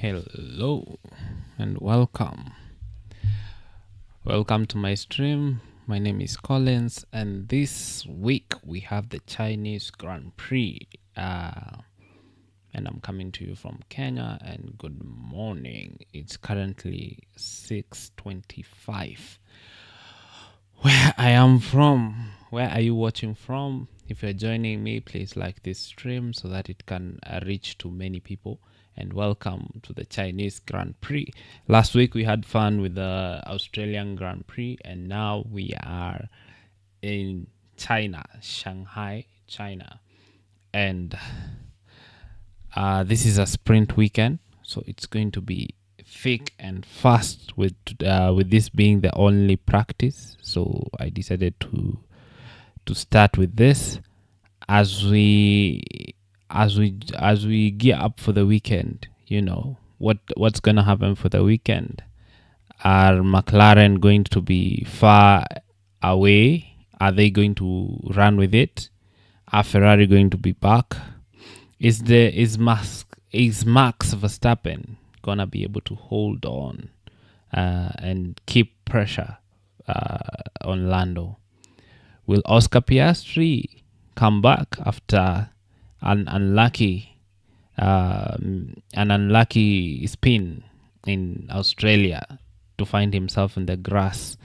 Hello and welcome. Welcome to my stream. My name is Collins, and this week we have the Chinese Grand Prix. And I'm coming to you from Kenya. And good morning. It's currently 6:25. Where I am from. Where are you watching from? If you're joining me, please like this stream so that it can reach to many people. And welcome to the Chinese Grand Prix. Last week we had fun with the Australian Grand Prix, and now we are in China, Shanghai, China. And this is a sprint weekend, so it's going to be thick and fast with this being the only practice. So I decided to start with this as we gear up for the weekend. You know what's gonna happen for the weekend. Are McLaren going to be far away? Are they going to run with it? Are Ferrari going to be back? Is Max Verstappen gonna be able to hold on and keep pressure on Lando? Will Oscar Piastri come back after an unlucky spin in Australia to find himself in the grass?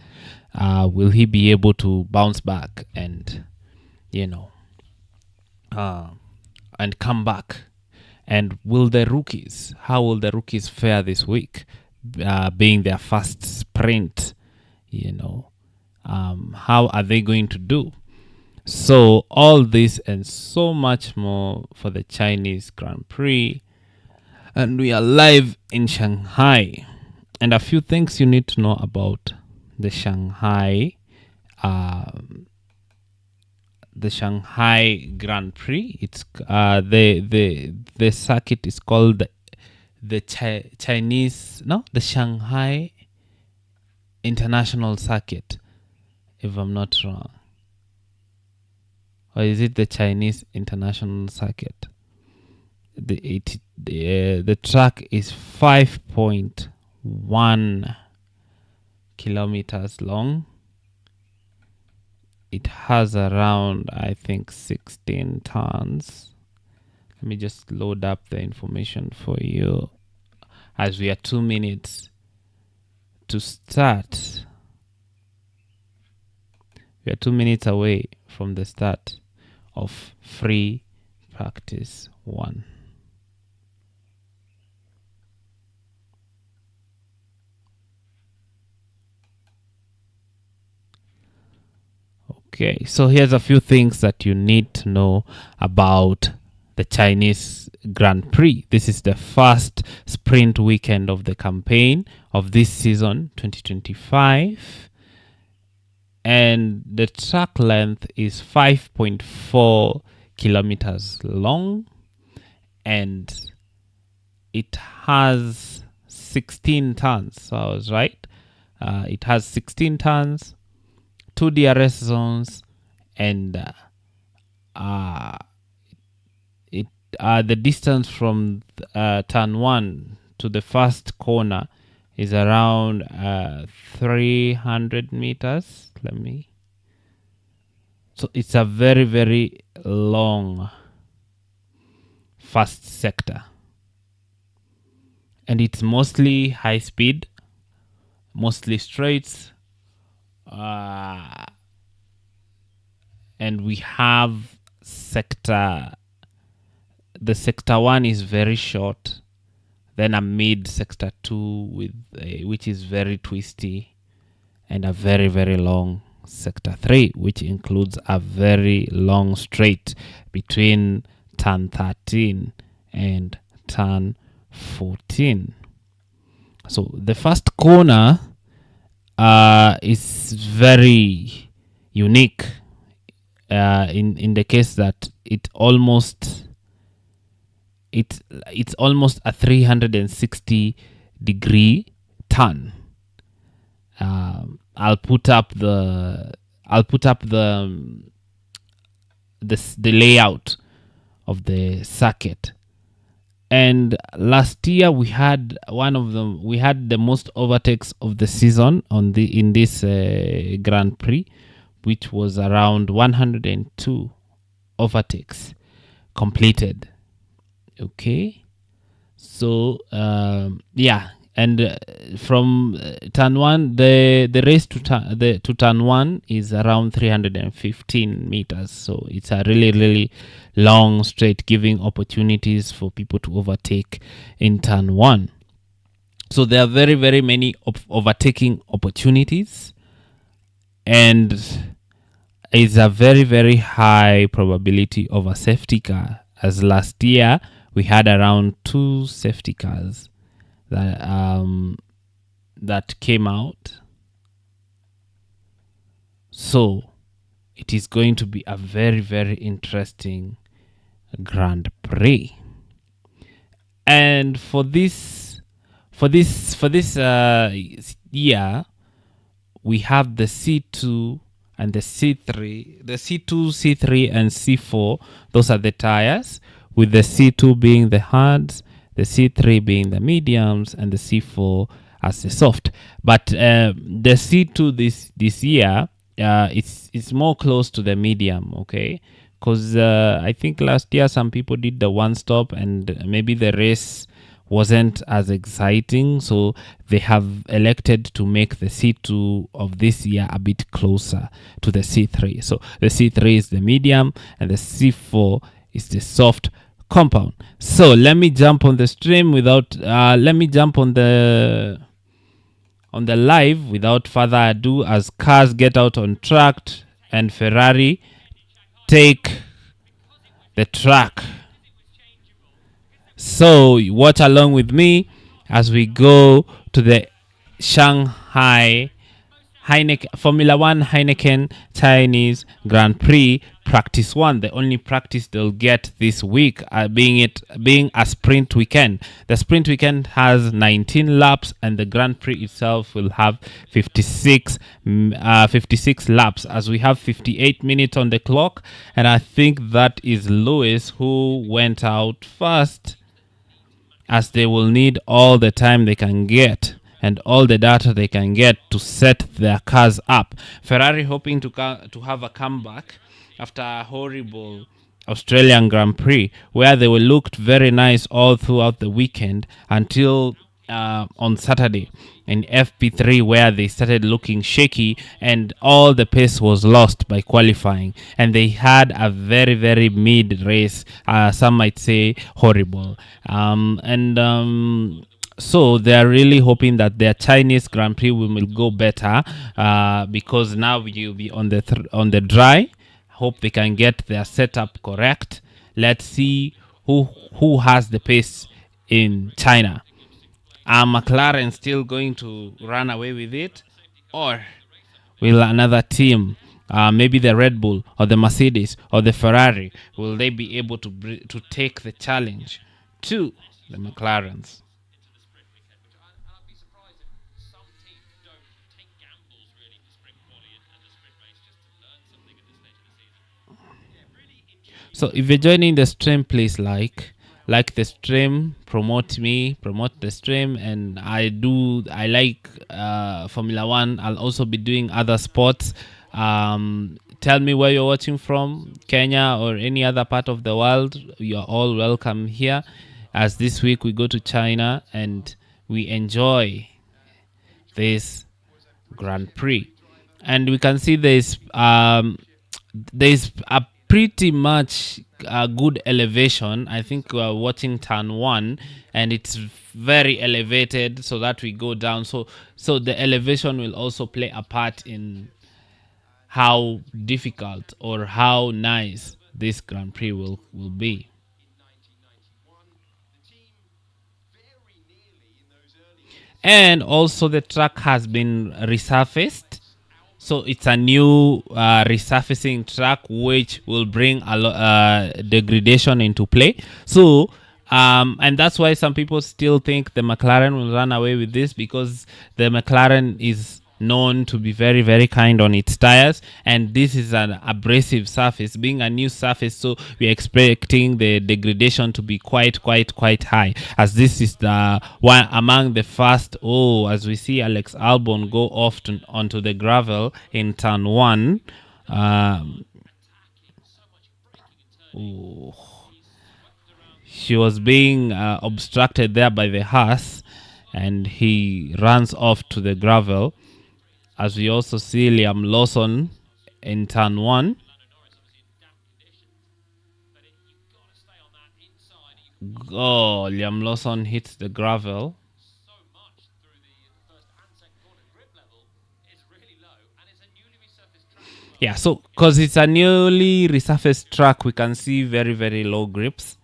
Will he be able to bounce back and and come back? And how will the rookies fare this week, being their first sprint? How are they going to do? So all this and so much more for the Chinese Grand Prix. And we are live in Shanghai. And a few things you need to know about the Shanghai Grand Prix. It's the circuit is called the Shanghai International Circuit, if I'm not wrong. Or is it the Chinese International Circuit? The track is 5.1 kilometers long. It has around, I think, 16 tons. Let me just load up the information for you as we are 2 minutes to start. We are 2 minutes away from the start of free practice 1. Okay, so here's a few things that you need to know about the Chinese Grand Prix. This is the first sprint weekend of the campaign of this season 2025. And the track length is 5.4 kilometers long, and it has 16 tons. So I was right. It has 16 tons, 2 DRS zones, and the distance from turn 1 to the first corner is around 300 meters. So it's a very, very long, fast sector. And it's mostly high speed, mostly straights. And we have sector 1 is very short. Then a mid sector 2 which is very twisty, and a very, very long sector 3, which includes a very long straight between turn 13 and turn 14. So the first corner is very unique in the case that it's almost a 360 degree turn. I'll put up the layout of the circuit, And last year we had one of them. We had the most overtakes of the season in this Grand Prix, which was around 102 overtakes completed. Okay, so yeah, and from turn one, the race to turn one is around 315 meters. So it's a really long straight, giving opportunities for people to overtake in turn one. So there are very many overtaking opportunities, and it's a very high probability of a safety car. As last year we had around 2 safety cars that came out. So it is going to be a very interesting Grand Prix. And for this year, we have the C2 and the C3. The C2, C3, and C4, those are the tires, with the C2 being the hards, the C3 being the mediums, and the C4 as the soft. But the C2 this year, it's more close to the medium, okay? Because I think last year some people did the one stop and maybe the race wasn't as exciting, so they have elected to make the C2 of this year a bit closer to the C3. So the C3 is the medium and the C4 is the soft compound. So let me jump on the stream let me jump on the live without further ado, as cars get out on track and Ferrari take the track. So watch along with me as we go to the Shanghai Formula 1 Heineken Chinese Grand Prix Practice 1, the only practice they'll get this week, being a sprint weekend. The sprint weekend has 19 laps and the Grand Prix itself will have 56 laps, as we have 58 minutes on the clock, and I think that is Lewis who went out first, as they will need all the time they can get and all the data they can get to set their cars up. Ferrari hoping to have a comeback after a horrible Australian Grand Prix, where they were looked very nice all throughout the weekend until on Saturday in FP3, where they started looking shaky and all the pace was lost by qualifying, and they had a very mid race, some might say horrible, so they are really hoping that their Chinese Grand Prix will go better, because now you'll be on the dry. Hope they can get their setup correct. Let's see who has the pace in China. Are McLaren still going to run away with it, or will another team, maybe the Red Bull or the Mercedes or the Ferrari, will they be able to take the challenge to the McLarens? So if you're joining the stream, please like the stream, promote the stream, and I like Formula 1. I'll also be doing other sports. Tell me where you're watching from, Kenya or any other part of the world. You're all welcome here, as this week we go to China and we enjoy this Grand Prix. And we can see there's a pretty much good elevation. I think we're watching turn 1 and it's very elevated, so that we go down. So the elevation will also play a part in how difficult or how nice this Grand Prix will be. And also the track has been resurfaced. So it's a new resurfacing track, which will bring degradation into play. So, and that's why some people still think the McLaren will run away with this, because the McLaren is known to be very, very kind on its tires, and this is an abrasive surface. Being a new surface, so we're expecting the degradation to be quite high, as this is the one among the first. As we see Alex Albon go off onto the gravel in turn 1. She was being obstructed there by the Haas, and he runs off to the gravel, as we also see Liam Lawson in turn 1. Liam Lawson hits the gravel. Yeah, so because it's a newly resurfaced track, we can see very, very low grips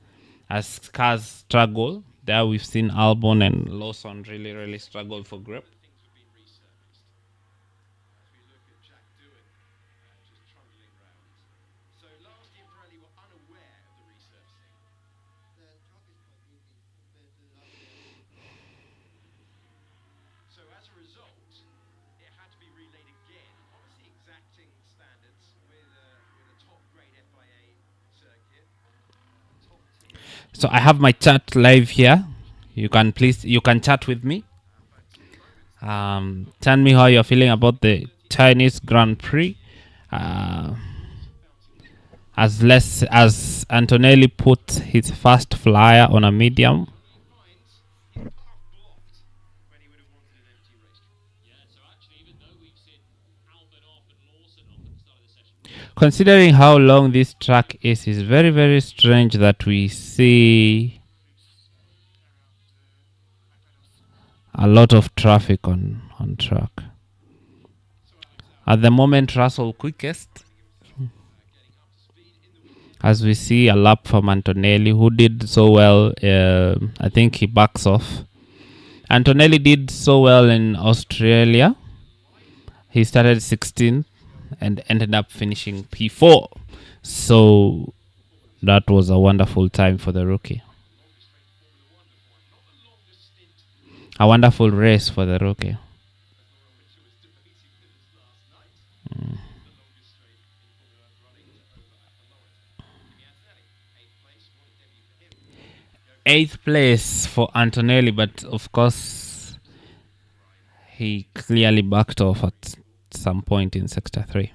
as cars struggle. There we've seen Albon and Lawson really struggle for grip. So I have my chat live here. You can chat with me. Tell me how you're feeling about the Chinese Grand Prix. As Antonelli put his first flyer on a medium. Considering how long this track is, it's very, very strange that we see a lot of traffic on track. At the moment, Russell quickest, as we see a lap from Antonelli, who did so well. I think he backs off. Antonelli did so well in Australia. He started 16th and ended up finishing P4. So that was a wonderful time for the rookie. A wonderful race for the rookie. Eighth place for Antonelli, but of course he clearly backed off at some point in sector 3.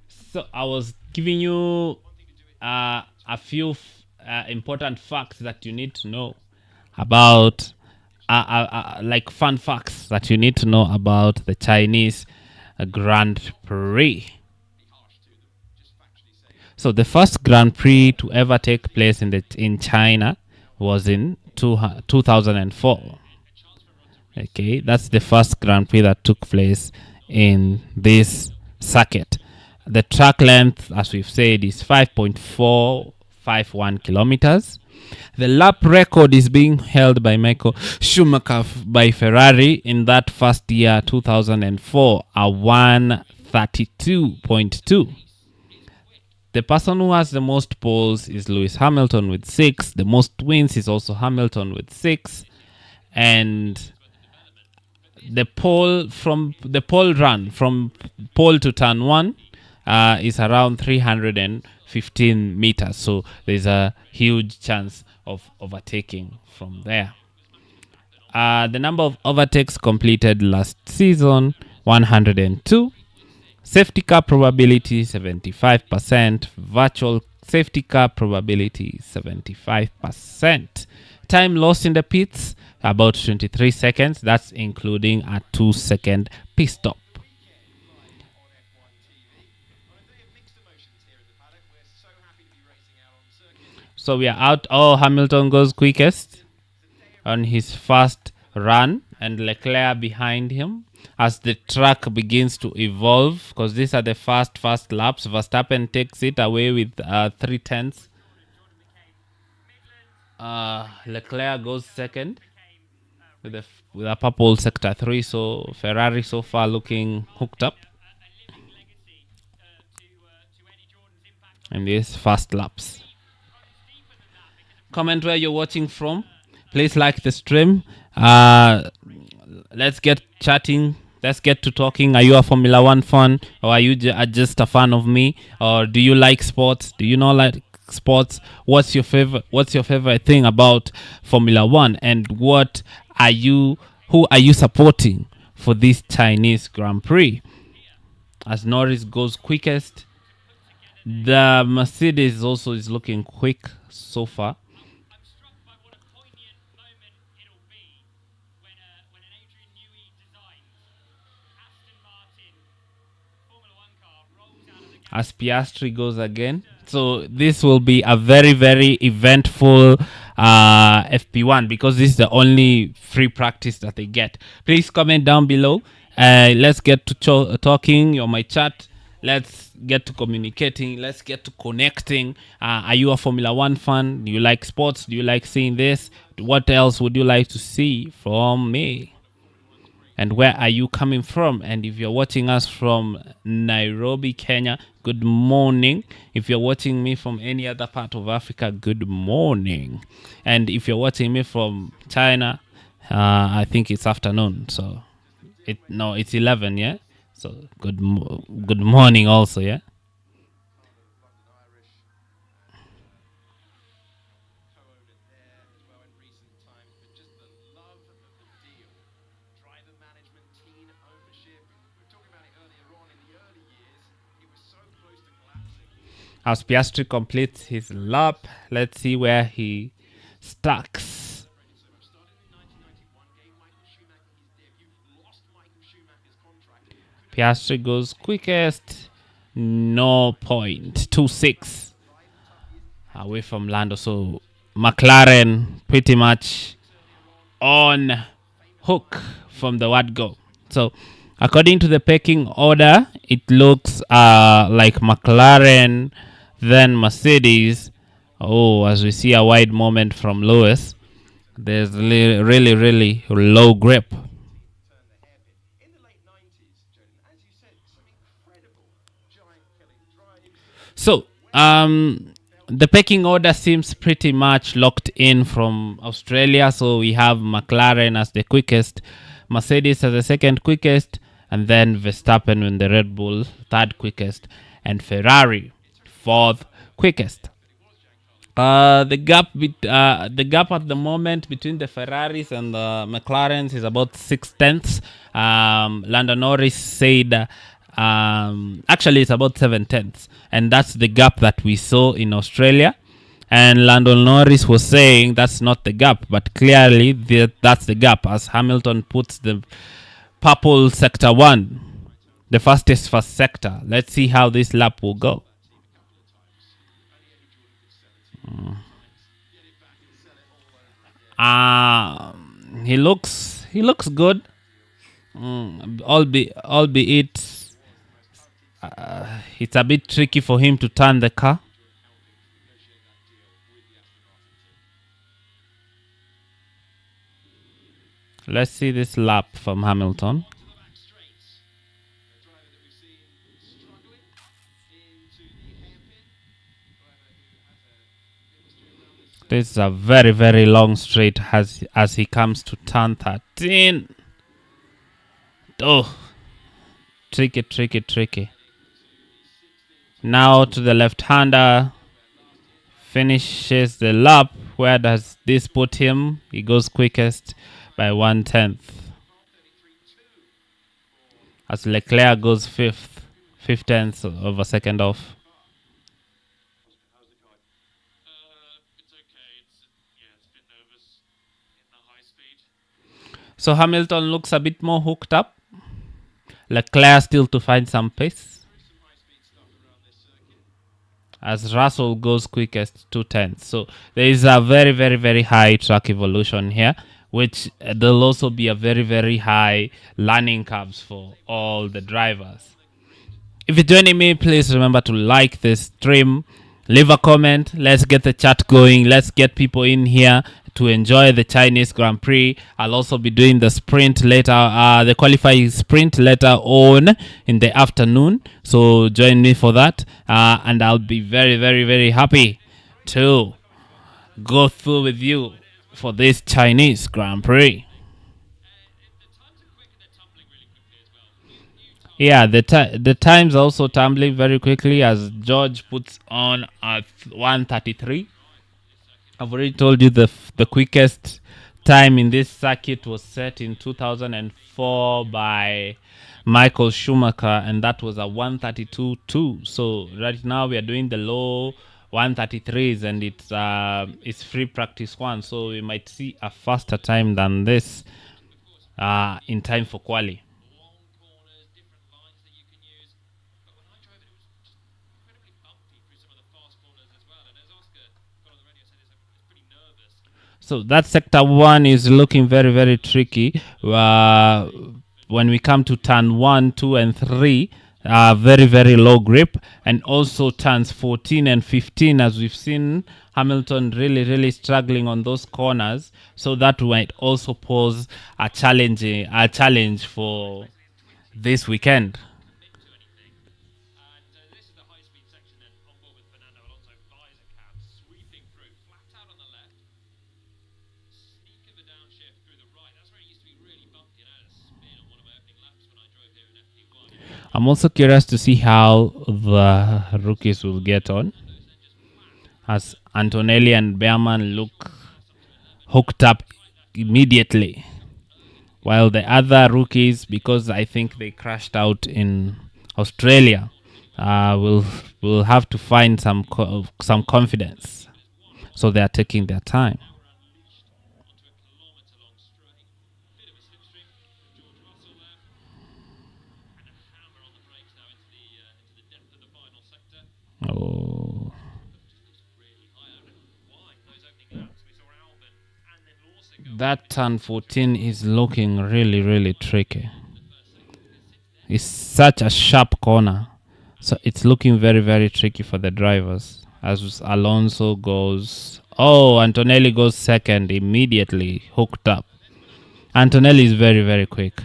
So I was giving you a few important facts that you need to know about, like fun facts that you need to know about the Chinese Grand Prix. So the first Grand Prix to ever take place in China was in 2004. Okay, that's the first Grand Prix that took place in this circuit. The track length, as we've said, is 5.451 kilometers. The lap record is being held by Michael Schumacher by Ferrari in that first year, 2004, a 132.2. The person who has the most poles is Lewis Hamilton with 6. The most wins is also Hamilton with 6. And the pole run from pole to turn 1 is around 315 meters. So there's a huge chance of overtaking from there. The number of overtakes completed last season, 102. Safety car probability, 75%. Virtual safety car probability, 75%. Time lost in the pits, about 23 seconds. That's including a 2-second pit stop. So we are out. Hamilton goes quickest on his first run, and Leclerc behind him as the track begins to evolve, because these are the first laps. Verstappen takes it away with 3/10. Leclerc goes second with a purple sector 3. So Ferrari so far looking hooked up in these first laps. Comment where you're watching from. Please like the stream. Let's get chatting Let's get to talking. Are you a Formula One fan, or are you just a fan of me, or do you like sports? Do you not like sports? What's your favorite? What's your favorite thing about Formula One, and what are you? Who are you supporting for this Chinese Grand Prix? As Norris goes quickest, the Mercedes also is looking quick so far. As Piastri goes again. So this will be a very, very eventful FP1 because this is the only free practice that they get. Please comment down below. Let's get to talking on my chat. Let's get to communicating. Let's get to connecting. Are you a Formula One fan? Do you like sports? Do you like seeing this? What else would you like to see from me? And where are you coming from? And if you're watching us from Nairobi, Kenya, good morning. If you're watching me from any other part of Africa, good morning. And if you're watching me from China, I think it's afternoon. So it's 11, yeah. So good morning also, yeah. As Piastri completes his lap, let's see where he stacks. Piastri goes quickest, no point, 2.6 away from Lando. So McLaren pretty much on hook from the word go. So according to the pecking order, it looks like McLaren, then Mercedes. Oh, as we see a wide moment from Lewis, there's really low grip. So the pecking order seems pretty much locked in from Australia. So we have McLaren as the quickest, Mercedes as the second quickest, and then Verstappen in the Red Bull third quickest, and Ferrari fourth quickest. The gap at the moment between the Ferraris and the McLarens is about 6/10. Lando Norris said actually it's about 7/10, and that's the gap that we saw in Australia. And Lando Norris was saying that's not the gap, but clearly that's the gap, as Hamilton puts the purple sector 1, the fastest first sector. Let's see how this lap will go. He looks good, albeit it's a bit tricky for him to turn the car. Let's see this lap from Hamilton. This is a very long straight as he comes to turn 13. Oh, tricky. Now to the left-hander. Finishes the lap. Where does this put him? He goes quickest by 1/10. As Leclerc goes 5/10 of a second off. So Hamilton looks a bit more hooked up. Leclerc still to find some pace. As Russell goes quickest 2/10. So there is a very high track evolution here, which there'll also be a very high learning curves for all the drivers. If you're joining me, please remember to like this stream, leave a comment. Let's get the chat going. Let's get people in here to enjoy the Chinese Grand Prix. I'll also be doing the sprint later, the qualifying sprint later on in the afternoon. So join me for that, and I'll be very happy to go through with you for this Chinese Grand Prix. Yeah, the times also tumbling very quickly as George puts on at 1:33. I've already told you the quickest time in this circuit was set in 2004 by Michael Schumacher, and that was a 1:32.2. So right now we are doing the low 1:33s, and it's free practice one. So we might see a faster time than this in time for quali. So that sector one is looking very, very tricky. When we come to turn one, two, and three, very, very low grip, and also turns 14 and 15, as we've seen Hamilton really, really struggling on those corners. So that might also pose a challenge for this weekend. I'm also curious to see how the rookies will get on, as Antonelli and Behrman look hooked up immediately, while the other rookies, because I think they crashed out in Australia, will have to find some confidence. So they are taking their time. Oh, that turn 14 is looking really, really tricky. It's such a sharp corner. So it's looking very, very tricky for the drivers. As Alonso goes. Oh, Antonelli goes second immediately, hooked up. Antonelli is very, very quick.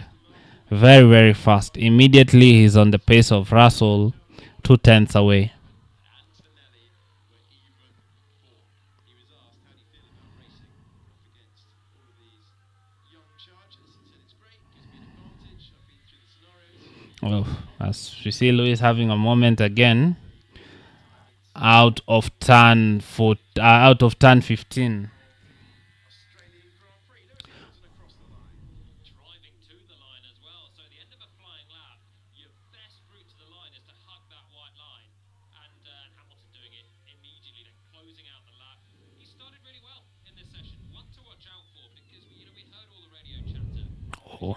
Very, very fast. Immediately he's on the pace of Russell, 2 tenths away. Oh, as we see Lewis having a moment again out of turn 15. Oh.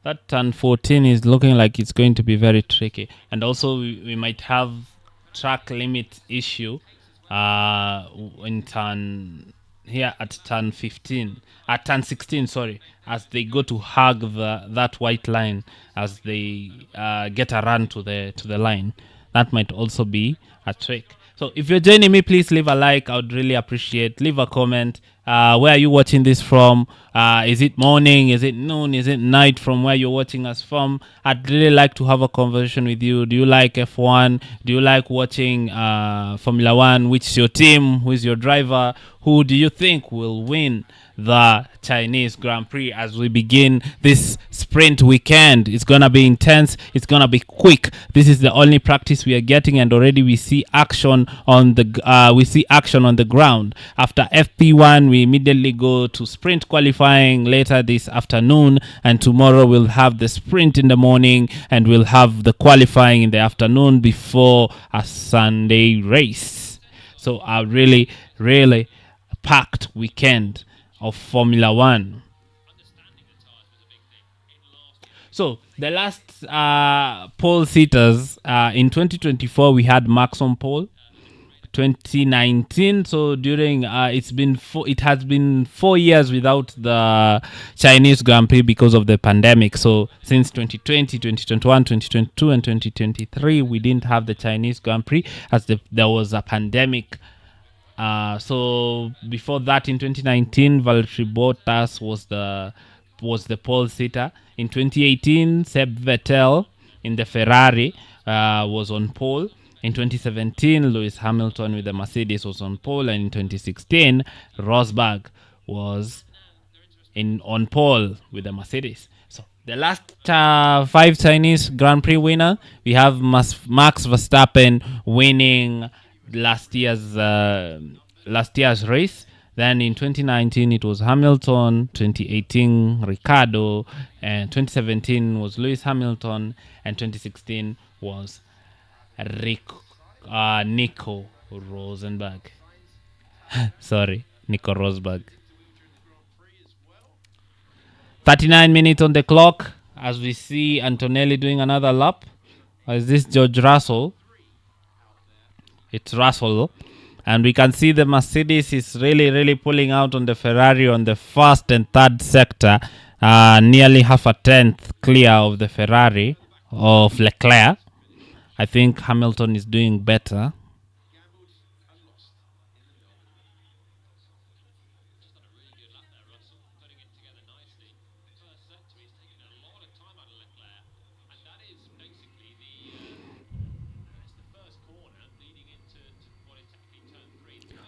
That turn 14 is looking like it's going to be very tricky. And also, we might have track limit issue in turn here at turn 15, at turn 16, sorry, as they go to hug that white line as they get a run to the line. That might also be a trick. So if you're joining me, please leave a like. I would really appreciate. Leave a comment. Where are you watching this from? Is it morning? Is it noon? Is it night from where you're watching us from? I'd really like to have a conversation with you. Do you like F1? Do you like watching Formula One? Which is your team? Who is your driver? Who do you think will win the Chinese Grand Prix as we begin this sprint weekend? It's gonna be intense. It's gonna be quick. This is the only practice we are getting, and already we see action on the ground. After FP1, we immediately go to sprint qualifying later this afternoon, and tomorrow we'll have the sprint in the morning, and we'll have the qualifying in the afternoon before a Sunday race. So a really, really packed weekend of Formula One. So the last pole sitters in 2024, we had Max on pole. 2019, so during it has been 4 years without the Chinese Grand Prix because of the pandemic. So since 2020, 2021, 2022, and 2023, we didn't have the Chinese Grand Prix as there was a pandemic So before that, in 2019, Valtteri Bottas was the pole sitter. In 2018, Seb Vettel in the Ferrari was on pole. In 2017, Lewis Hamilton with the Mercedes was on pole, and in 2016, Rosberg was on pole with the Mercedes. So the last 5 Chinese Grand Prix winner, we have Max Verstappen winning last year's race. Then in 2019 it was Hamilton, 2018 Ricciardo, and 2017 was Lewis Hamilton, and 2016 was Nico Rosenberg. Sorry, Nico Rosberg. 39 minutes on the clock as we see Antonelli doing another lap. Is this George Russell? It's Russell. And we can see the Mercedes is really pulling out on the Ferrari on the first and third sector. Nearly half a tenth clear of the Ferrari of Leclerc. I think Hamilton is doing better.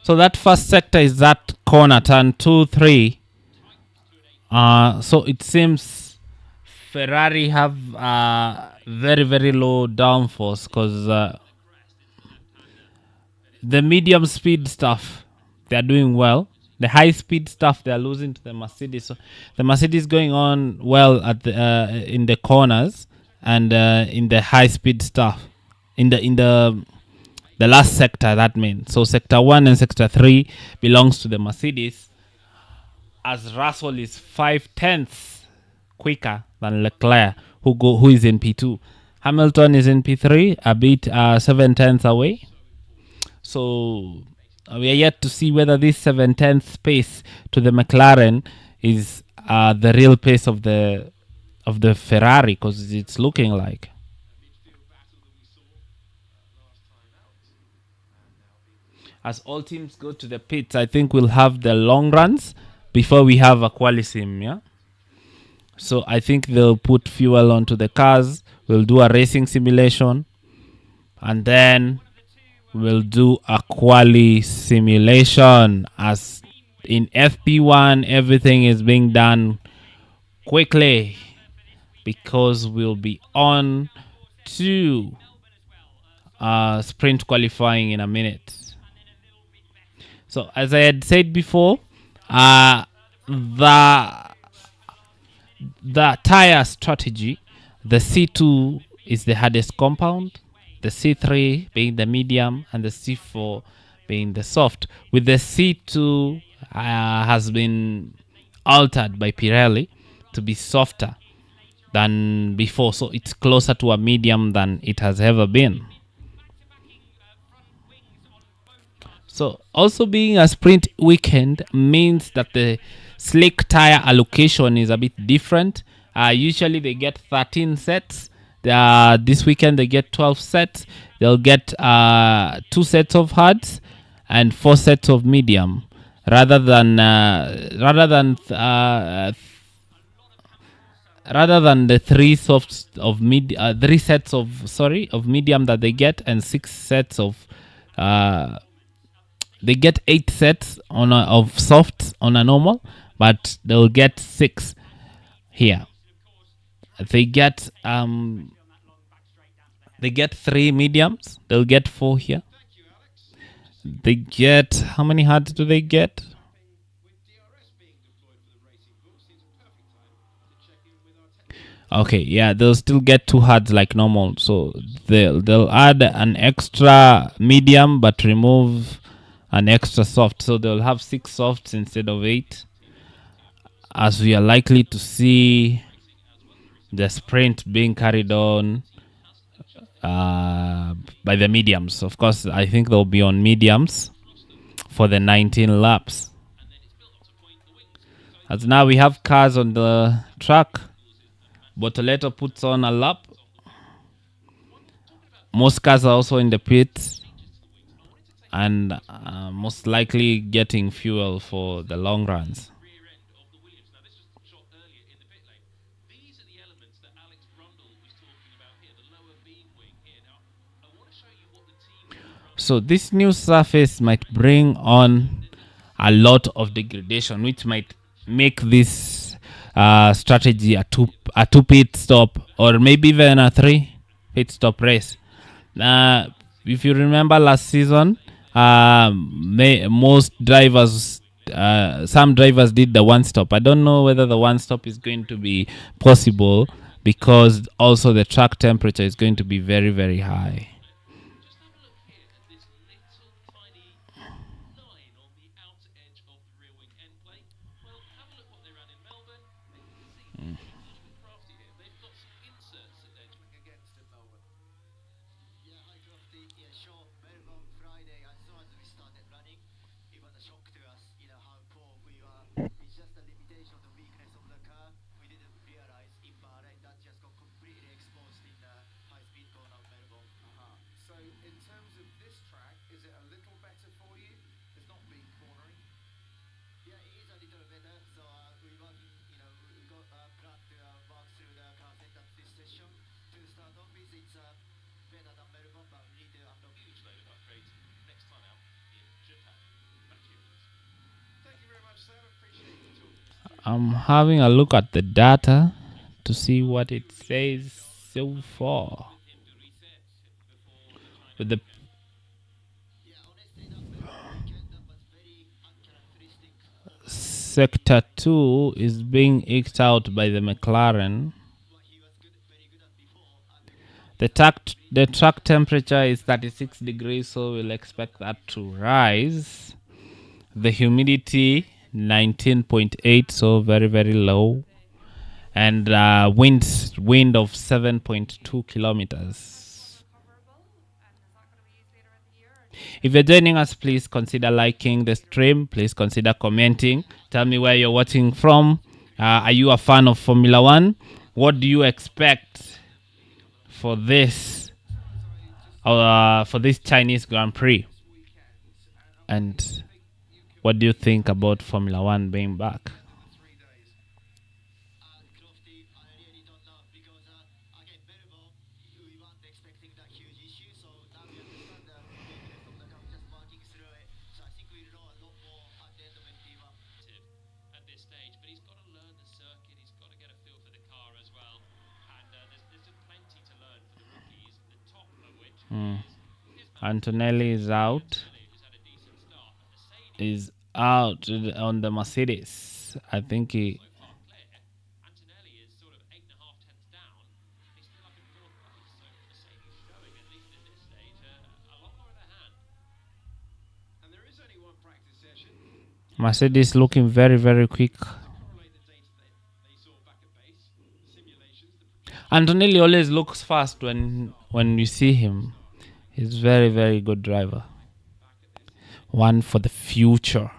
So that first sector is that corner, turn 2, 3. So it seems Ferrari have very low downforce because the medium speed stuff they're doing well. The high speed stuff they're losing to the Mercedes. So the Mercedes going on well at the in the corners and in the high speed stuff in the last sector, that means. So sector 1 and sector 3 belongs to the Mercedes, as Russell is 5/10 quicker than Leclerc, who is in P2. Hamilton is in P3, a bit 7/10 away. So we are yet to see whether this 7/10 pace to the McLaren is the real pace of the Ferrari, because it's looking like. As all teams go to the pits, I think we'll have the long runs before we have a quali-sim, yeah? So I think they'll put fuel onto the cars, we'll do a racing simulation, and then we'll do a quali simulation. As in FP1, everything is being done quickly because we'll be on to sprint qualifying in a minute. So as I had said before, the tire strategy, the C2 is the hardest compound, the C3 being the medium, and the C4 being the soft. With the C2 has been altered by Pirelli to be softer than before, so it's closer to a medium than it has ever been. So also being a sprint weekend means that the slick tire allocation is a bit different. Usually they get 13 sets. This weekend they get 12 sets. They'll get 2 sets of hards and 4 sets of medium, rather than the 3 softs of 3 sets of medium that they get, and 6 sets of they get 8 sets of softs on a normal, but they'll get 6 here. They get 3 mediums. They'll get 4 here. They get, how many hards do they get? Okay, yeah, they'll still get 2 hards like normal. So they'll add an extra medium but remove an extra soft. So they'll have 6 softs instead of 8, as we are likely to see the sprint being carried on by the mediums. Of course, I think they'll be on mediums for the 19 laps. As now we have cars on the track, Bortoleto puts on a lap. Most cars are also in the pits. and most likely getting fuel for the long runs. So this new surface might bring on a lot of degradation, which might make this strategy a two pit stop, or maybe even a 3 pit stop race. If you remember last season, most drivers, some drivers did the one stop. I don't know whether the one stop is going to be possible because also the track temperature is going to be very, very high. I'm having a look at the data to see what it says so far. With the Sector 2 is being eked out by the McLaren. The track temperature is 36 degrees, so we'll expect that to rise. The humidity 19.8, so very, very low. And wind of 7.2 kilometers. If you're joining us, please consider liking the stream. Please consider commenting. Tell me where you're watching from. Are you a fan of Formula One? What do you expect for this Chinese Grand Prix? And what do you think about Formula One being back? Antonelli is out. Is out on the Mercedes. I think he. Mercedes looking very, very quick. Antonelli always looks fast when you see him. He's very, very good driver. One for the future.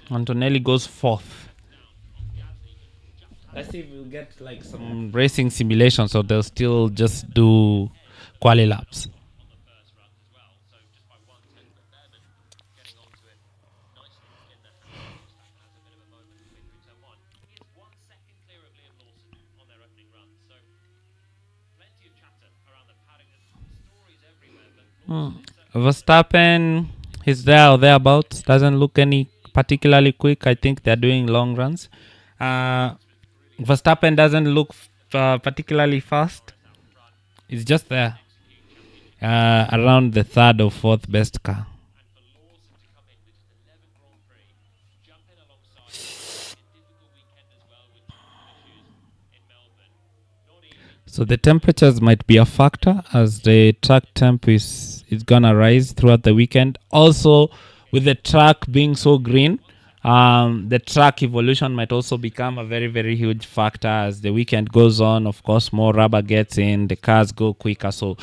Antonelli goes fourth. Let's see if we'll get like some racing simulation, so they'll still just do quali laps. Verstappen, he's there or thereabouts. Doesn't look any particularly quick. I think they're doing long runs. Verstappen doesn't look particularly fast. It's just there. Around the third or fourth best car. So the temperatures might be a factor as the track temp is gonna rise throughout the weekend. Also, with the track being so green, the track evolution might also become a very, very huge factor as the weekend goes on. Of course, more rubber gets in, the cars go quicker. So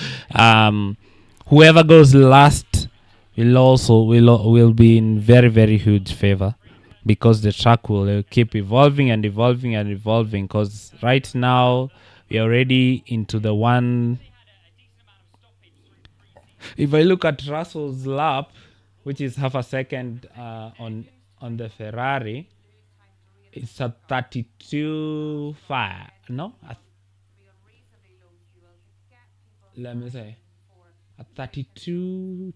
whoever goes last will be in very very huge favor, because the track will keep evolving and evolving and evolving. Because right now we are already into the one. If I look at Russell's lap, which is half a second on the Ferrari, it's a 32 5. No, let me say a 32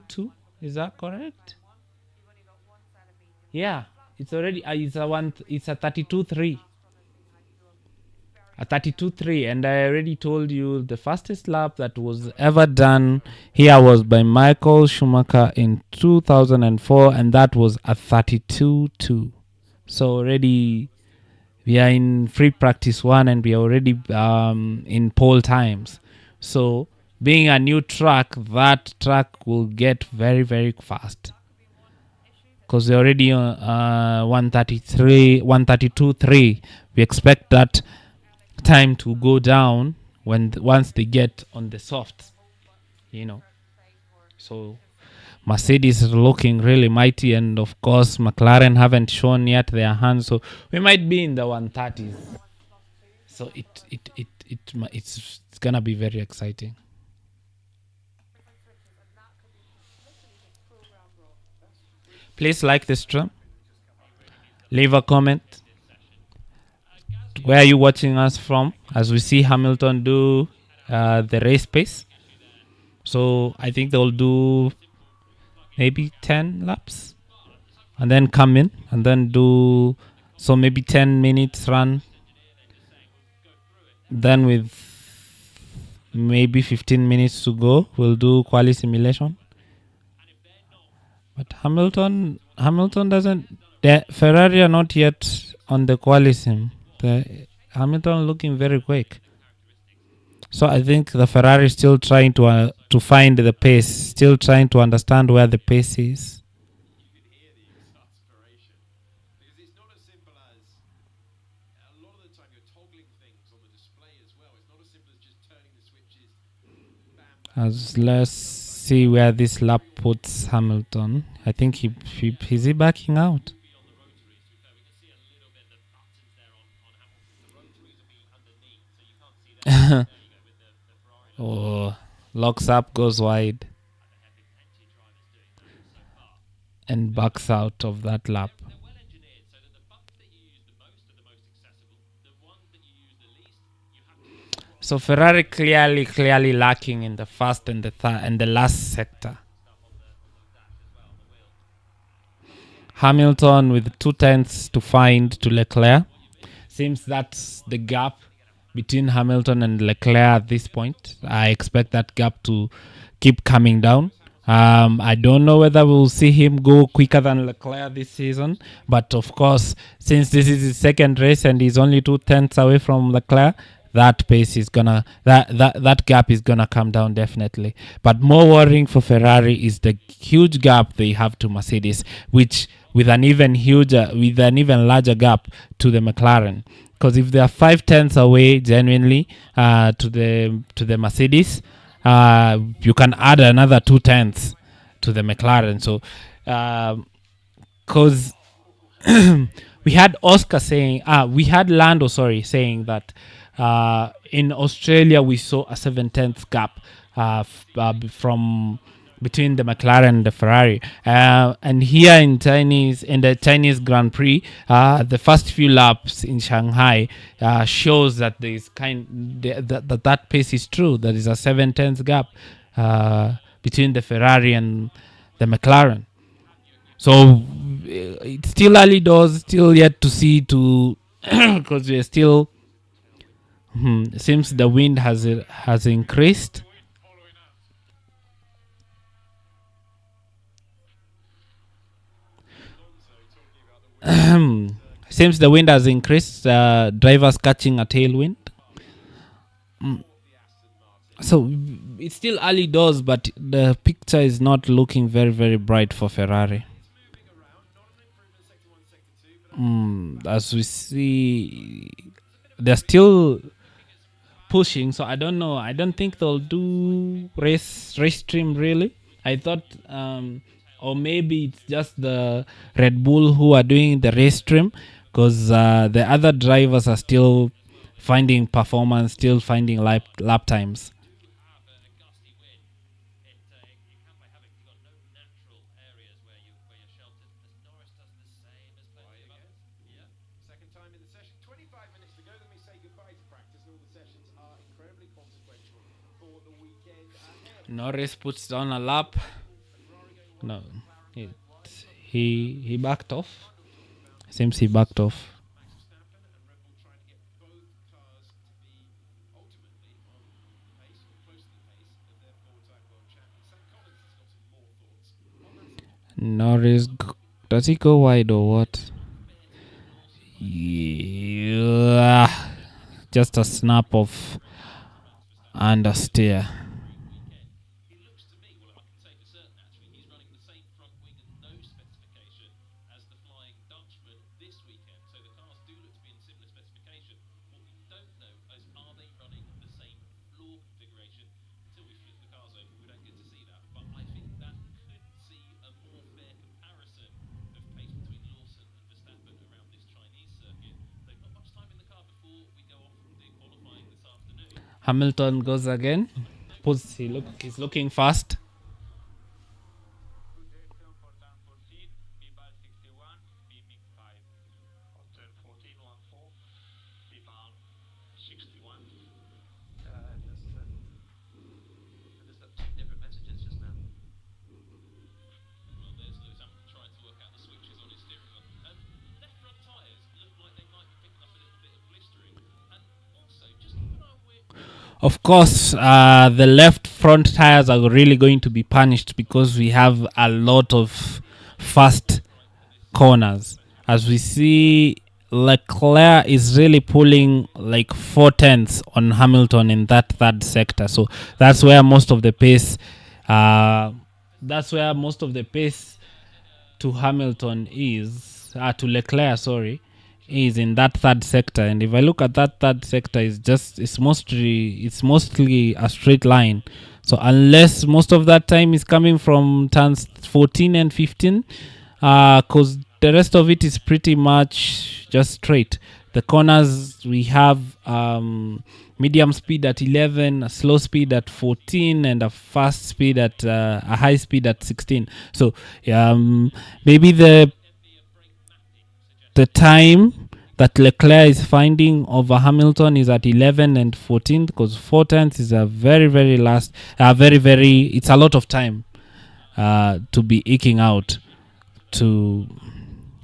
2. Is that correct? Yeah, it's already it's a one. It's a 32 3. A 32 3, and I already told you the fastest lap that was ever done here was by Michael Schumacher in 2004, and that was a 32 2. So already we are in free practice one, and we are already in pole times. So being a new track, that track will get very very fast, because they're already 133 132 3. We expect that time to go down once they get on the softs, so Mercedes is looking really mighty, and of course McLaren haven't shown yet their hands, so we might be in the 130s. So it's gonna be very exciting. Please like the stream, leave a comment. Where are you watching us from? As we see Hamilton do the race pace. So I think they'll do maybe 10 laps and then come in and then do, so maybe 10 minutes run. Then with maybe 15 minutes to go, we'll do quali simulation. But Hamilton doesn't, the Ferrari are not yet on the quali sim. The Hamilton looking very quick. So I think the Ferrari is still trying to find the pace, still trying to understand where the pace is. Let's see where this lap puts Hamilton. I think is he backing out? Oh, locks up, goes wide, and backs out of that lap. So Ferrari clearly lacking in the first and the last sector. Hamilton with 2 tenths to find to Leclerc. Seems that's the gap between Hamilton and Leclerc at this point. I expect that gap to keep coming down. I don't know whether we'll see him go quicker than Leclerc this season, but of course, since this is his second race and he's only 2 tenths away from Leclerc, that pace is gonna that gap is gonna come down definitely. But more worrying for Ferrari is the huge gap they have to Mercedes, which with an even larger gap to the McLaren. Because if they are 5 tenths away genuinely to the Mercedes, you can add another 2 tenths to the McLaren. So because we had Lando saying that in Australia we saw a 7 tenths gap from between the McLaren and the Ferrari, and here in the Chinese Grand Prix, the first few laps in Shanghai shows that there is that pace is true. There is a 7 tenths gap between the Ferrari and the McLaren. So it's still early doors, still yet to see because we're still. Seems the wind has increased. Seems the wind has increased. Drivers catching a tailwind. So it's still early doors, but the picture is not looking very, very bright for Ferrari. As we see, they're still pushing. So I don't know. I don't think they'll do race stream really. I thought, or maybe it's just the Red Bull who are doing the race stream, because the other drivers are still finding performance, still finding lap times. Norris puts down a lap. No, it, he backed off. Seems he backed off. Norris, does he go wide or what? Yeah, just a snap of understeer. Hamilton goes again. He's looking fast. Of course, the left front tires are really going to be punished because we have a lot of fast corners. As we see, Leclerc is really pulling like 4 tenths on Hamilton in that third sector. So that's where most of the pace. That's where most of the pace to Hamilton is. To Leclerc, sorry, is in that third sector. And if I look at that third sector, it's mostly a straight line. So unless most of that time is coming from turns 14 and 15, because the rest of it is pretty much just straight. The corners we have medium speed at 11, a slow speed at 14, and a fast speed at a high speed at 16. So maybe the time that Leclerc is finding over Hamilton is at 11 and 14, because 4 tenths is a very it's a lot of time to be eking out to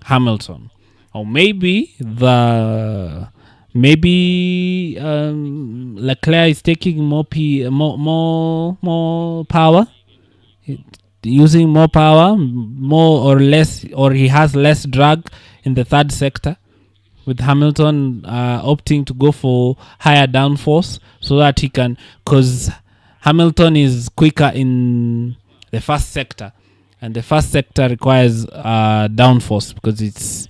Hamilton. Or maybe Leclerc is taking more power, using more power, more or less, or he has less drag in the third sector, with Hamilton opting to go for higher downforce so that he can, because Hamilton is quicker in the first sector, and the first sector requires downforce because it's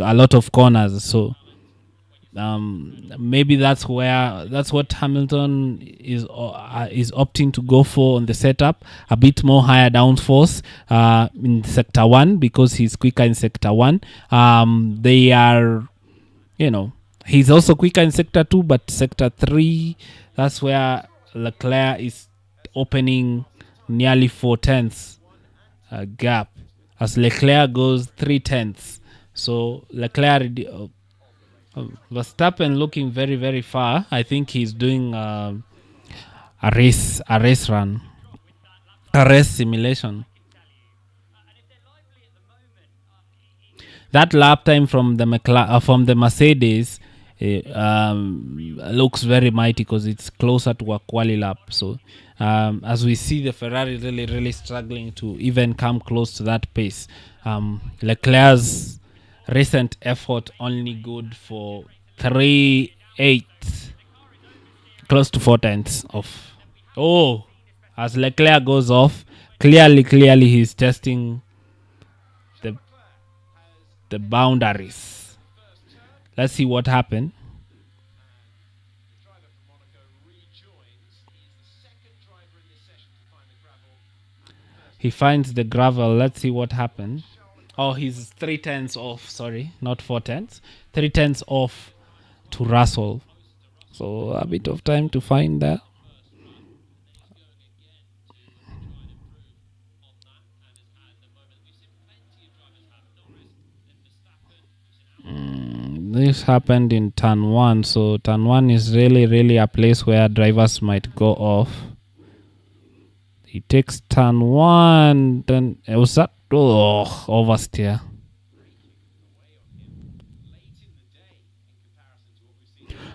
a lot of corners. So maybe that's what Hamilton is opting to go for on the setup, a bit more higher downforce in sector 1, because he's quicker in sector 1. They are, he's also quicker in sector 2, but sector 3, that's where Leclerc is opening nearly 4 tenths gap, as Leclerc goes 3 tenths. So Leclerc, Verstappen looking very far. I think he's doing a race run, a race simulation. That lap time from the Mercedes looks very mighty because it's closer to a quali lap. So as we see, the Ferrari really struggling to even come close to that pace. Leclerc's recent effort only good for 3.8, close to 4 tenths off. Oh, as Leclerc goes off, clearly he's testing the boundaries. Let's see what happened. He finds the gravel. Let's see what happened. Oh, he's 3 tenths off. Sorry, not 4 tenths. 3 tenths off to Russell. So a bit of time to find that. This happened in turn one. So turn one is really a place where drivers might go off. He takes turn one. Then it was that oversteer.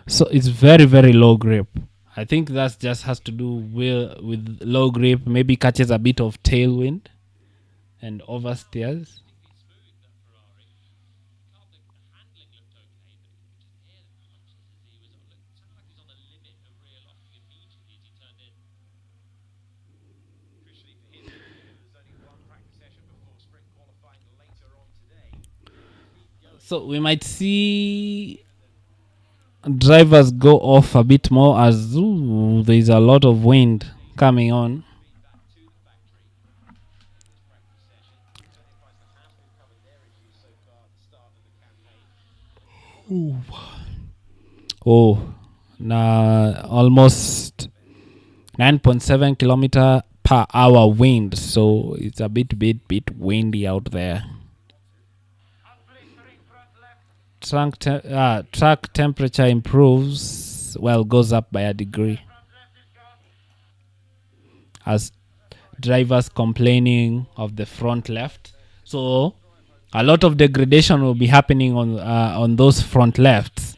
So it's very low grip. I think that just has to do with low grip. Maybe catches a bit of tailwind and oversteers. So we might see drivers go off a bit more as there's a lot of wind coming on. Almost 9.7 kilometer per hour wind, so it's a bit windy out there. Track temperature improves, goes up by a degree as drivers complaining of the front left. So a lot of degradation will be happening on those front lefts.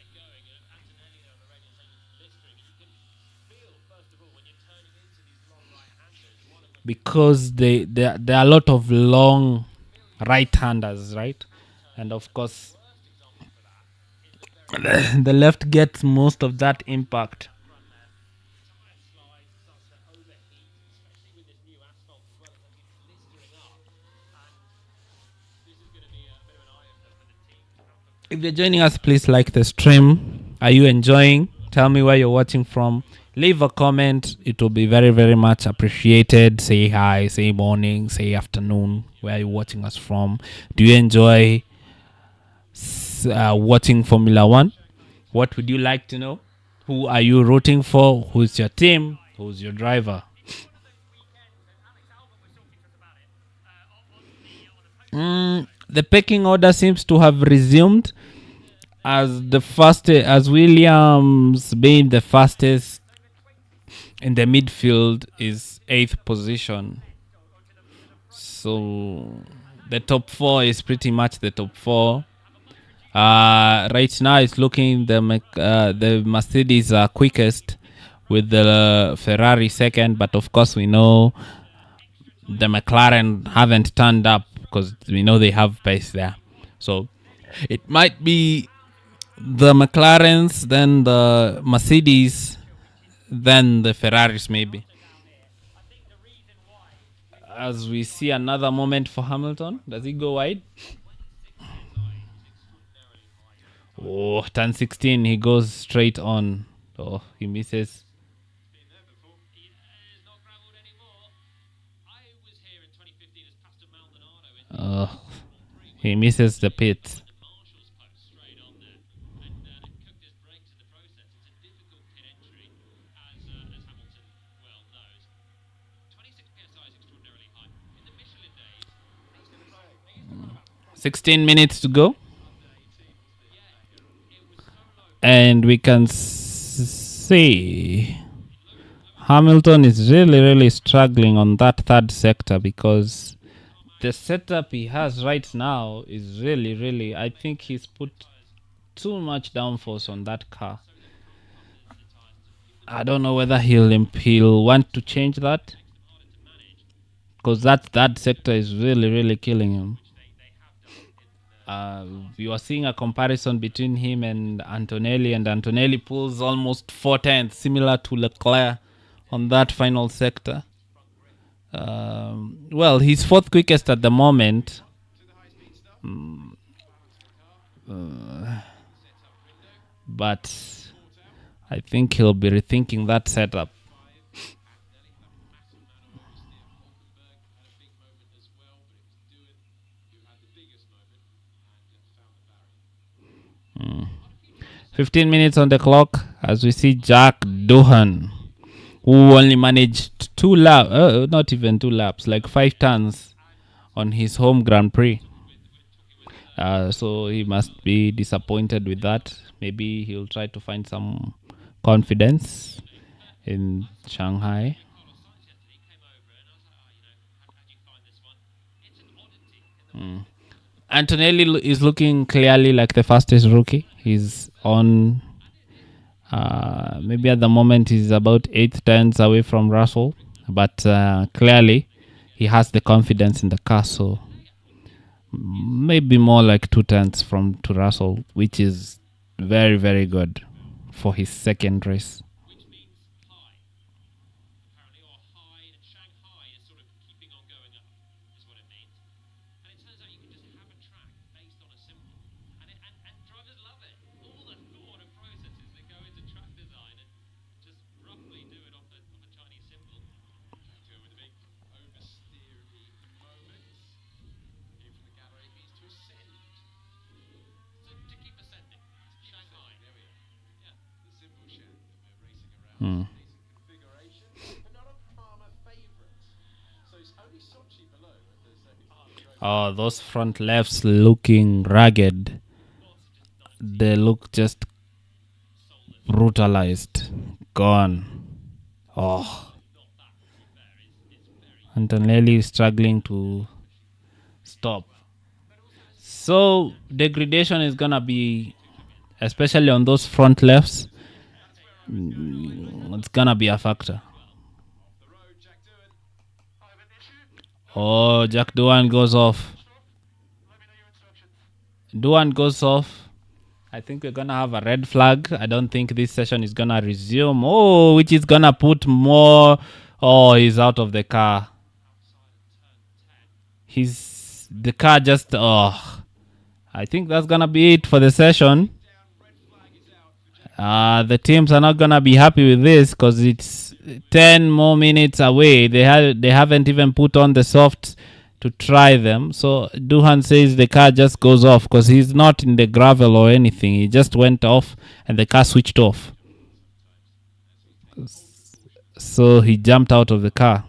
Because there are a lot of long right-handers, right? And of course, the left gets most of that impact. If you're joining us, please like the stream. Are you enjoying? Tell me where you're watching from. Leave a comment. It will be very much appreciated. Say hi, say morning, say afternoon. Where are you watching us from? Do you enjoy watching Formula One? What would you like to know? Who are you rooting for? Who's your team? Who's your driver? The pecking order seems to have resumed as Williams being the fastest in the midfield is 8th position. So the top 4 is pretty much the top 4. Right now it's looking the Mercedes are quickest with the Ferrari second, but of course we know the McLaren haven't turned up because we know they have pace there. So it might be the McLarens, then the Mercedes, then the Ferraris maybe. As we see another moment for Hamilton. Does he go wide? Oh, turn 16, he goes straight on. Oh, he misses. He misses the pit. $16 to go. And we can see Hamilton is really struggling on that third sector because the setup he has right now is really, I think he's put too much downforce on that car. I don't know whether he'll want to change that because that sector is really killing him. You are seeing a comparison between him and Antonelli, and Antonelli pulls almost 4 tenths, similar to Leclerc on that final sector. He's 4th quickest at the moment. But I think he'll be rethinking that setup. 15 minutes on the clock as we see Jack Doohan, who only managed 2 laps, not even 2 laps, like 5 turns on his home Grand Prix. So he must be disappointed with that. Maybe he'll try to find some confidence in Shanghai. Antonelli is looking clearly like the fastest rookie. He's on, maybe at the moment he's about 8 turns away from Russell, but clearly he has the confidence in the car. So maybe more like 2 turns from to Russell, which is very, very good for his second race. Oh, those front lefts looking ragged. They look just brutalized. Gone. Oh. Antonelli is struggling to stop. So degradation is gonna be, especially on those front lefts, it's gonna be a factor. Oh, Jack Doohan goes off. Doohan goes off. I think we're gonna have a red flag. I don't think this session is gonna resume. Oh, which is gonna put more. Oh, he's out of the car. The car just. Oh, I think that's gonna be it for the session. The teams are not gonna be happy with this because it's 10 more minutes away. They haven't even put on the softs to try them. So Doohan says the car just goes off because he's not in the gravel or anything. He just went off and the car switched off. So he jumped out of the car.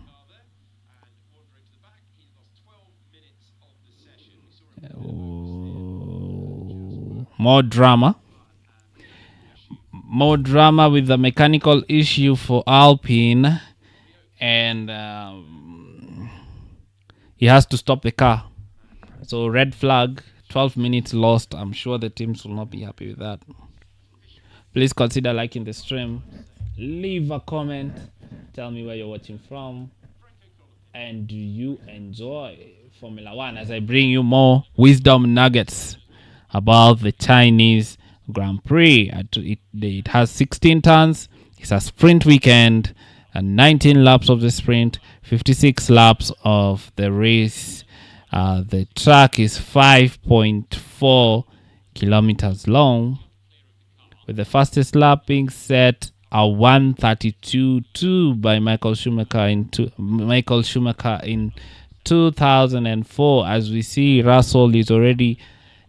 More drama. More drama with the mechanical issue for Alpine. And he has to stop the car. So red flag, 12 minutes lost. I'm sure the teams will not be happy with that. Please consider liking the stream. Leave a comment. Tell me where you're watching from. And do you enjoy Formula One as I bring you more wisdom nuggets about the Chinese Grand Prix? It has 16 turns. It's a sprint weekend and 19 laps of the sprint, 56 laps of the race. The track is 5.4 kilometers long, with the fastest lap being set a 1:32.2 by Michael Schumacher in 2004. As we see, Russell is already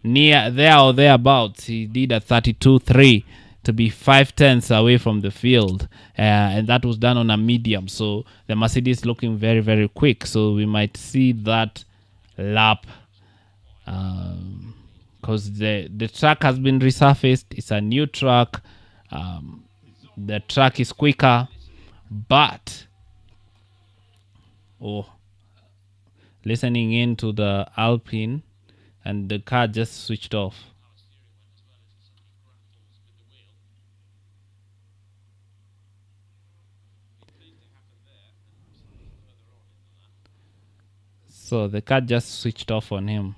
near there or thereabouts. He did a 32.3 to be 5 tenths away from the field, and that was done on a medium. So the Mercedes looking very, very quick. So we might see that lap because the track has been resurfaced. It's a new track. The track is quicker, but listening in to the Alpine, and the car just switched off. So the car just switched off on him.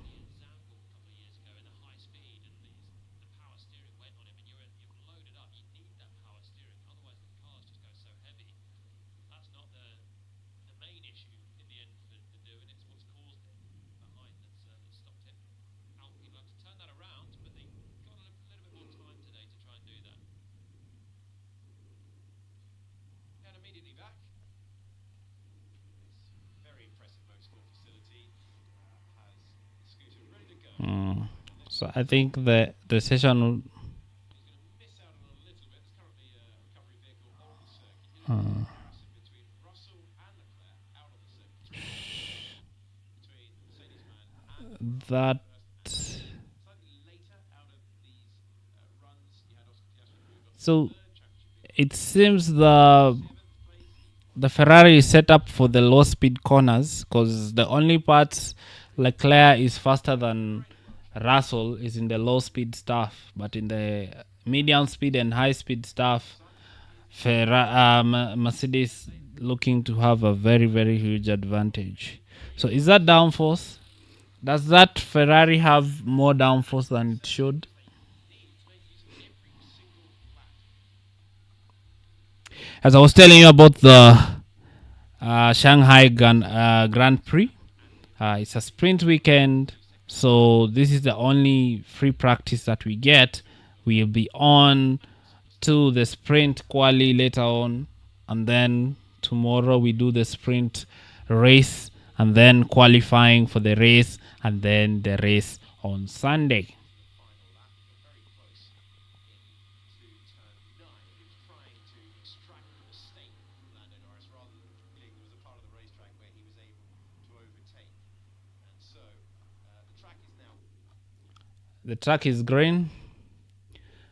So I think the session that. So it seems the Ferrari is set up for the low speed corners because the only parts Leclerc is faster than Russell is in the low speed stuff, but in the medium speed and high speed stuff, Mercedes looking to have a very very huge advantage. So is that downforce? Does that Ferrari have more downforce than it should? As I was telling you about the Shanghai Grand Prix, it's a sprint weekend, so this is the only free practice that we get. We'll be on to the sprint quali later on, and then tomorrow we do the sprint race, and then qualifying for the race, and then the race on Sunday. The track is green.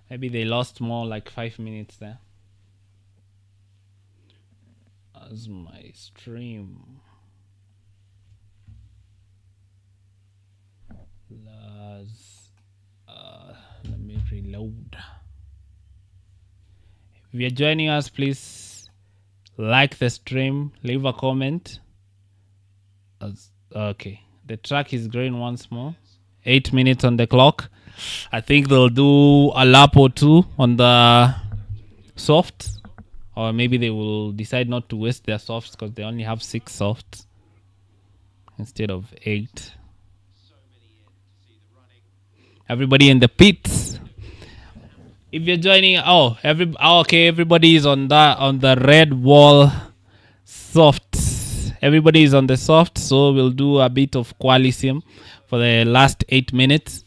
Maybe they lost more like 5 minutes there. As my stream. Let me reload. If you're joining us, please like the stream, leave a comment. Okay, the track is green once more. 8 minutes on the clock. I think they'll do a lap or two on the softs, or maybe they will decide not to waste their softs because they only have 6 softs instead of 8. Everybody in the pits. If you're joining, okay, everybody is on the red wall soft. Everybody is on the soft, so we'll do a bit of quali-sim for the last 8 minutes.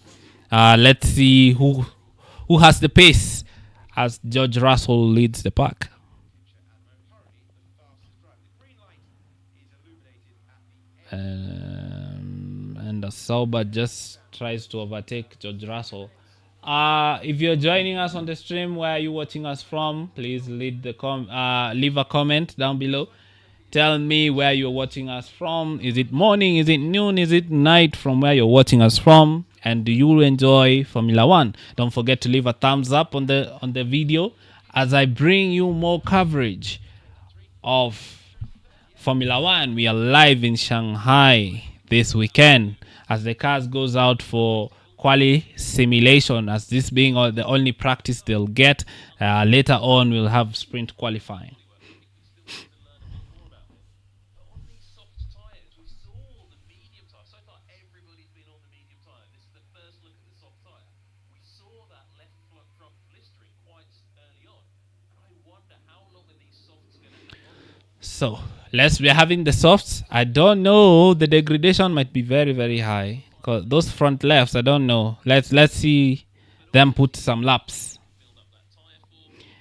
Let's see who has the pace as George Russell leads the pack. And the Sauber just tries to overtake George Russell. If you're joining us on the stream, where are you watching us from? Please leave a comment down below. Tell me where you're watching us from. Is it morning? Is it noon? Is it night from where you're watching us from? And do you enjoy Formula One? Don't forget to leave a thumbs up on the video as I bring you more coverage of Formula One. We are live in Shanghai this weekend as the cars goes out for quali simulation, as this being the only practice they'll get. Later on, we'll have sprint qualifying. So we're having the softs. I don't know. The degradation might be very, very high. Cause those front lefts, I don't know. Let's see them put some laps.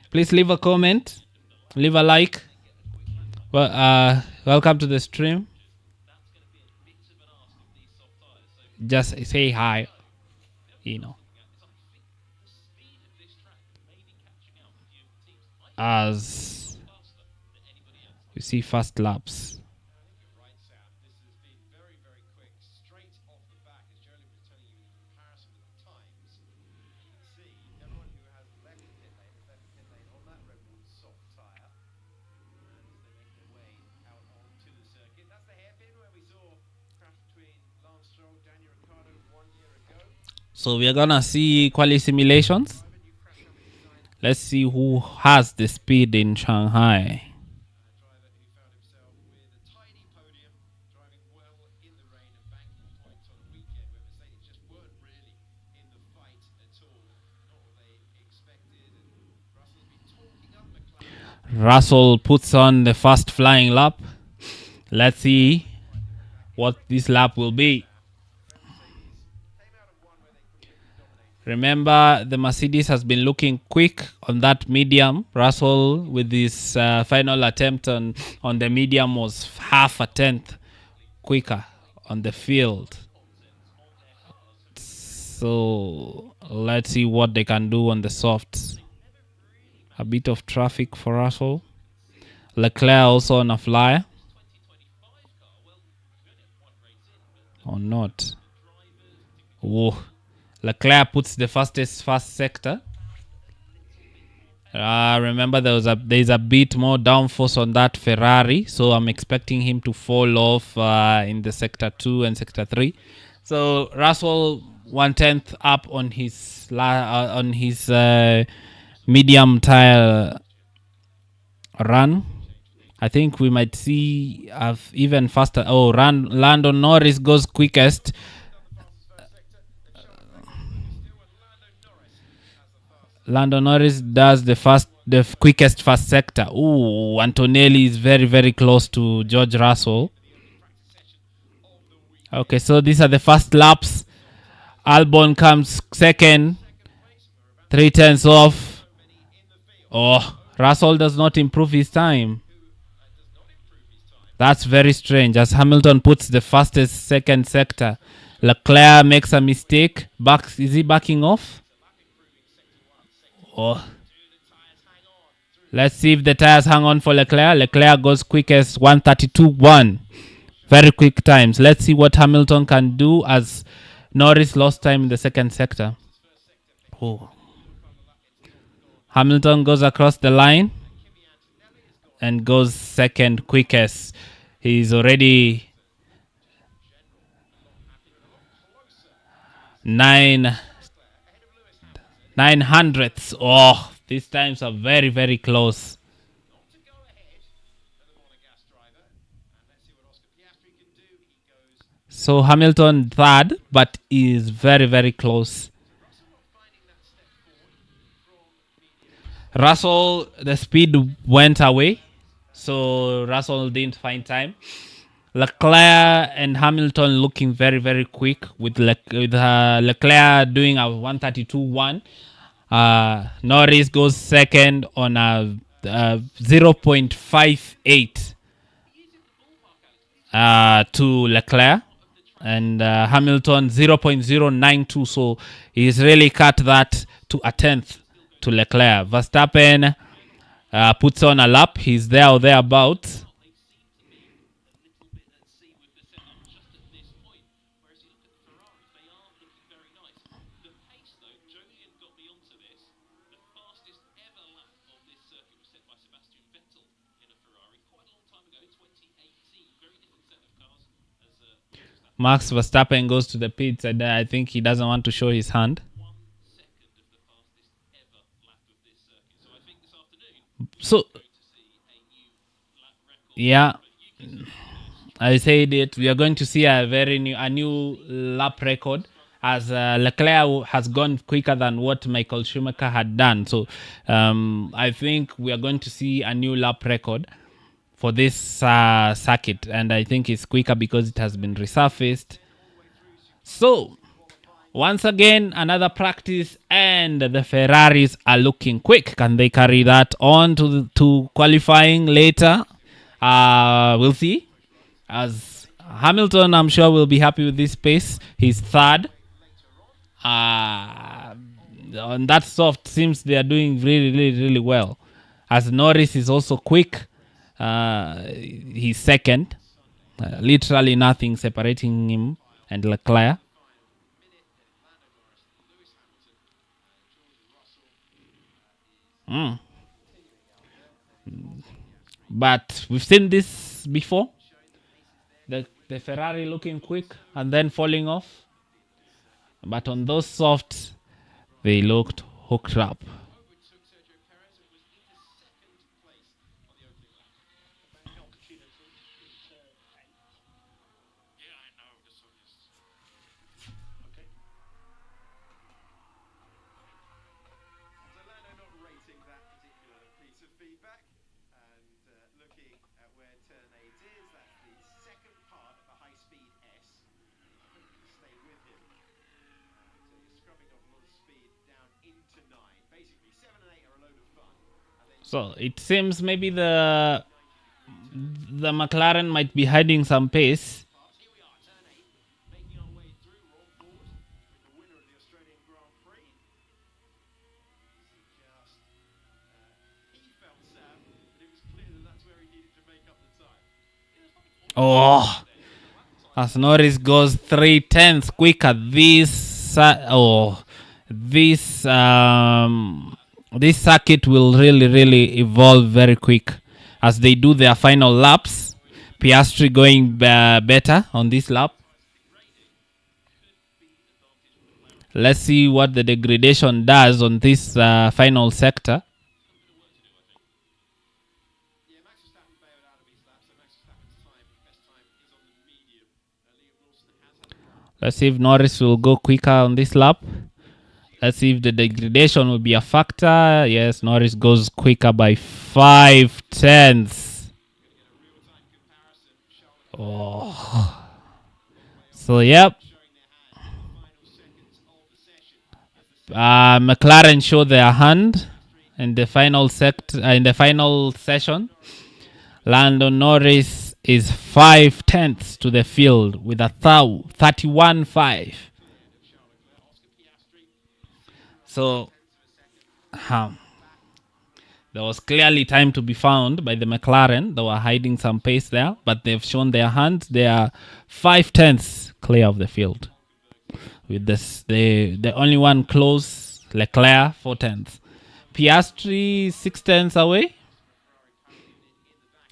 Please leave a comment, leave a like. Well, welcome to the stream. Just say hi. As we see fast laps. So we're gonna see quali simulations. Let's see who has the speed in Shanghai. Russell puts on the fast flying lap. Let's see what this lap will be. Remember, the Mercedes has been looking quick on that medium. Russell, with his final attempt on the medium, was half a tenth quicker on the field. So let's see what they can do on the softs. A bit of traffic for Russell. Leclerc also on a flyer. Or not. Oh, Leclerc puts the fast sector. Remember there's a bit more downforce on that Ferrari, so I'm expecting him to fall off in the sector 2 and sector 3. So Russell 1/10 up on his medium tire run. I think we might see even faster. Oh, Lando Norris goes quickest. Lando Norris does the quickest first sector. Ooh, Antonelli is very, very close to George Russell. Okay, so these are the first laps. Albon comes second. 3/10 off. Oh, Russell does not improve his time. That's very strange as Hamilton puts the fastest second sector. Leclerc makes a mistake. Is he backing off? Oh. Let's see if the tires hang on for Leclerc. Leclerc goes quickest 1:32.1. Very quick times. Let's see what Hamilton can do as Norris lost time in the second sector. Oh. Hamilton goes across the line and goes second quickest. He's already 900ths. Oh, these times are very, very close. So Hamilton third, but is very, very close. Russell, the speed went away, so Russell didn't find time. Leclerc and Hamilton looking very, very quick with Leclerc doing a 1:32.1. Norris goes second on a 0.58 to Leclerc, and Hamilton 0.092. So he's really cut that to a 10th to Leclerc. Verstappen puts on a lap. He's there or thereabouts. Max Verstappen goes to the pits, and I think he doesn't want to show his hand. So, yeah, I said it. We are going to see a new lap record, as Leclerc has gone quicker than what Michael Schumacher had done. So, I think we are going to see a new lap record for this circuit, and I think it's quicker because it has been resurfaced. So once again, another practice, and the Ferraris are looking quick. Can they carry that on to qualifying later? We'll see. As Hamilton, I'm sure, will be happy with this pace. He's third. On that soft, seems they are doing really, really, really well. As Norris is also quick. He's second. Literally nothing separating him and Leclerc. But we've seen this before. The Ferrari looking quick and then falling off. But on those softs, they looked hooked up. So it seems maybe the McLaren might be hiding some pace. Oh, as Norris goes 3/10 quicker. This circuit will really evolve very quick as they do their final laps. Piastri going better on this lap. Let's see what the degradation does on this final sector. Let's see if Norris will go quicker on this lap. Let's see if the degradation will be a factor. Yes, Norris goes quicker by 5/10. Oh. So, yep. McLaren show their hand in the final session. Lando Norris is 5/10 to the field with a 31.5. So there was clearly time to be found by the McLaren. They were hiding some pace there, but they've shown their hand. They are 5/10 clear of the field. With this, the only one close, Leclerc, 4/10. Piastri 6/10 away.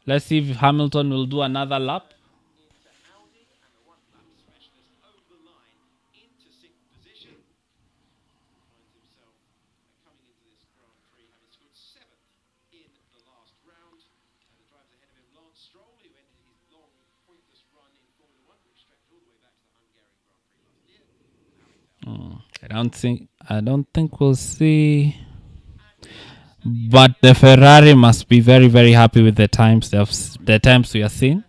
Let's see if Hamilton will do another lap. I don't think we'll see. But the Ferrari must be very happy with the times we are seeing.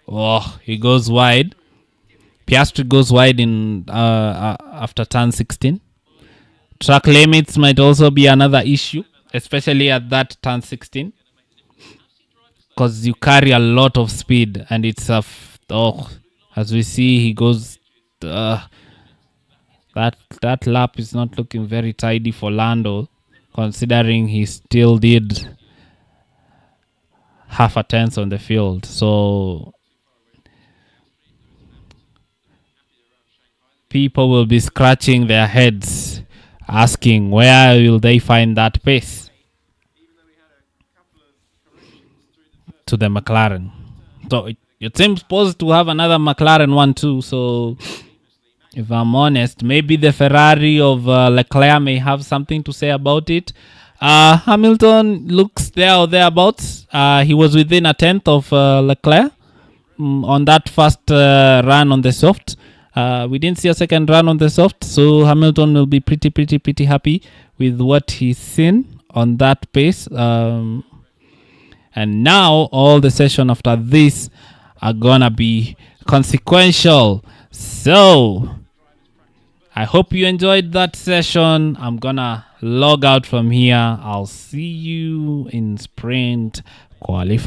Oh, he goes wide. Piastri goes wide in after turn 16. Track limits might also be another issue, especially at that turn 16, because you carry a lot of speed, and it's as we see, he goes. That lap is not looking very tidy for Lando, considering he still did half a tenth on the field. So people will be scratching their heads, asking where will they find that pace to the McLaren. So it seems supposed to have another McLaren one too. So if I'm honest, maybe the Ferrari of Leclerc may have something to say about it. Hamilton looks there or thereabouts. He was within a tenth of Leclerc on that first run on the soft. We didn't see a second run on the soft, so Hamilton will be pretty happy with what he's seen on that pace. And now all the session after this are gonna be consequential. So I hope you enjoyed that session. I'm gonna log out from here. I'll see you in sprint qualify.